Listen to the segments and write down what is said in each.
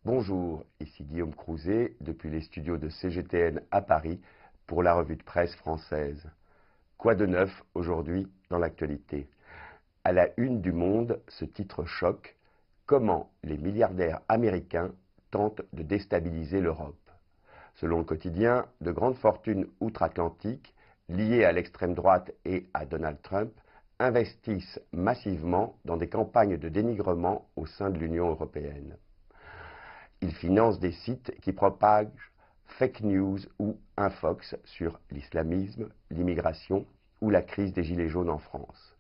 Bonjour, ici Guillaume Crouzet depuis les studios de CGTN à Paris pour la revue de presse française. Quoi de neuf aujourd'hui dans l'actualité? À la une du Monde, ce titre choque: comment les milliardaires américains tentent de déstabiliser l'Europe. Selon le quotidien, de grandes fortunes outre-Atlantique, liées à l'extrême droite et à Donald Trump, investissent massivement dans des campagnes de dénigrement au sein de l'Union européenne. Ils financent des sites qui propagent fake news ou infox sur l'islamisme, l'immigration ou la crise des Gilets jaunes en France.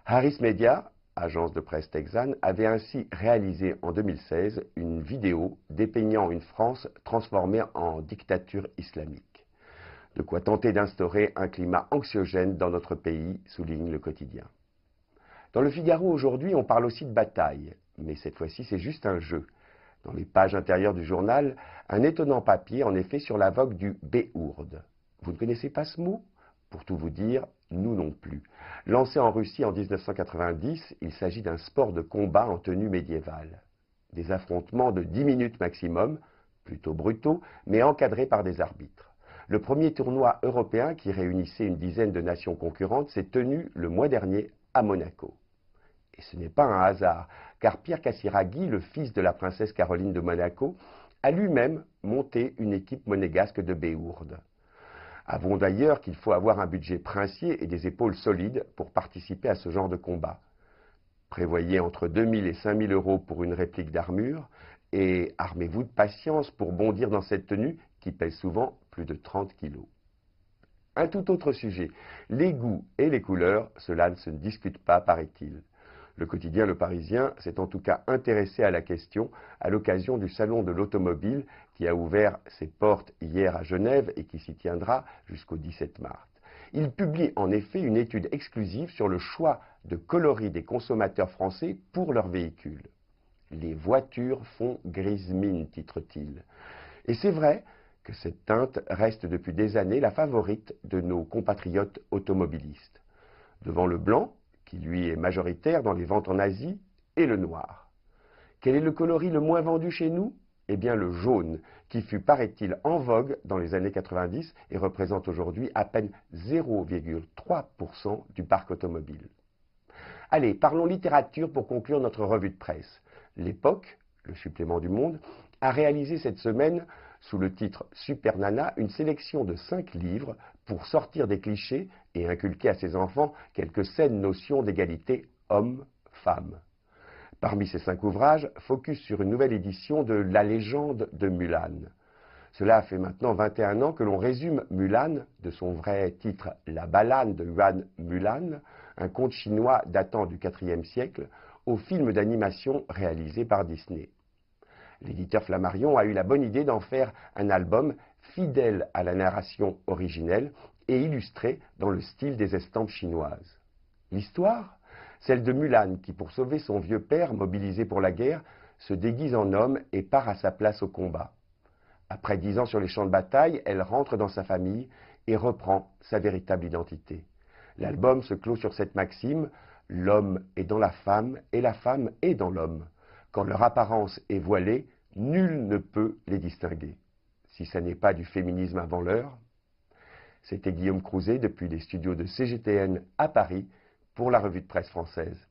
Harris Media, agence de presse texane, avait ainsi réalisé en 2016 une vidéo dépeignant une France transformée en dictature islamique. De quoi tenter d'instaurer un climat anxiogène dans notre pays, souligne le quotidien. Dans le Figaro aujourd'hui, on parle aussi de bataille, mais cette fois-ci c'est juste un jeu. Dans les pages intérieures du journal, un étonnant papier en effet sur la vogue du béourde. Vous ne connaissez pas ce mot? Pour tout vous dire, nous non plus. Lancé en Russie en 1990, il s'agit d'un sport de combat en tenue médiévale. Des affrontements de 10 minutes maximum, plutôt brutaux, mais encadrés par des arbitres. Le premier tournoi européen qui réunissait une dizaine de nations concurrentes s'est tenu le mois dernier à Monaco. Et ce n'est pas un hasard, car Pierre Casiraghi, le fils de la princesse Caroline de Monaco, a lui-même monté une équipe monégasque de béourde. Avouons d'ailleurs qu'il faut avoir un budget princier et des épaules solides pour participer à ce genre de combat. Prévoyez entre 2 000 et 5 000 euros pour une réplique d'armure, et armez-vous de patience pour bondir dans cette tenue qui pèse souvent plus de 30 kilos. Un tout autre sujet, les goûts et les couleurs, cela ne se discute pas, paraît-il. Le quotidien Le Parisien s'est en tout cas intéressé à la question à l'occasion du Salon de l'Automobile qui a ouvert ses portes hier à Genève et qui s'y tiendra jusqu'au 17 mars. Il publie en effet une étude exclusive sur le choix de coloris des consommateurs français pour leurs véhicules. Les voitures font grise mine, titre-t-il. Et c'est vrai que cette teinte reste depuis des années la favorite de nos compatriotes automobilistes. Devant le blanc, qui lui est majoritaire dans les ventes en Asie, et le noir. Quel est le coloris le moins vendu chez nous? Eh bien le jaune, qui fut, paraît-il, en vogue dans les années 90 et représente aujourd'hui à peine 0,3% du parc automobile. Allez, parlons littérature pour conclure notre revue de presse. L'Époque, le supplément du Monde, a réalisé cette semaine, sous le titre Super Nana, une sélection de 5 livres pour sortir des clichés et inculquer à ses enfants quelques saines notions d'égalité homme-femme. Parmi ces 5 ouvrages, focus sur une nouvelle édition de La légende de Mulan. Cela fait maintenant 21 ans que l'on résume Mulan, de son vrai titre La ballade de Yuan Mulan, un conte chinois datant du IVe siècle, au film d'animation réalisé par Disney. L'éditeur Flammarion a eu la bonne idée d'en faire un album fidèle à la narration originelle et illustré dans le style des estampes chinoises. L'histoire? Celle de Mulan qui, pour sauver son vieux père mobilisé pour la guerre, se déguise en homme et part à sa place au combat. Après 10 ans sur les champs de bataille, elle rentre dans sa famille et reprend sa véritable identité. L'album se clôt sur cette maxime: l'homme est dans la femme et la femme est dans l'homme. Quand leur apparence est voilée, nul ne peut les distinguer. Si ça n'est pas du féminisme avant l'heure. C'était Guillaume Crouzet depuis les studios de CGTN à Paris pour la revue de presse française.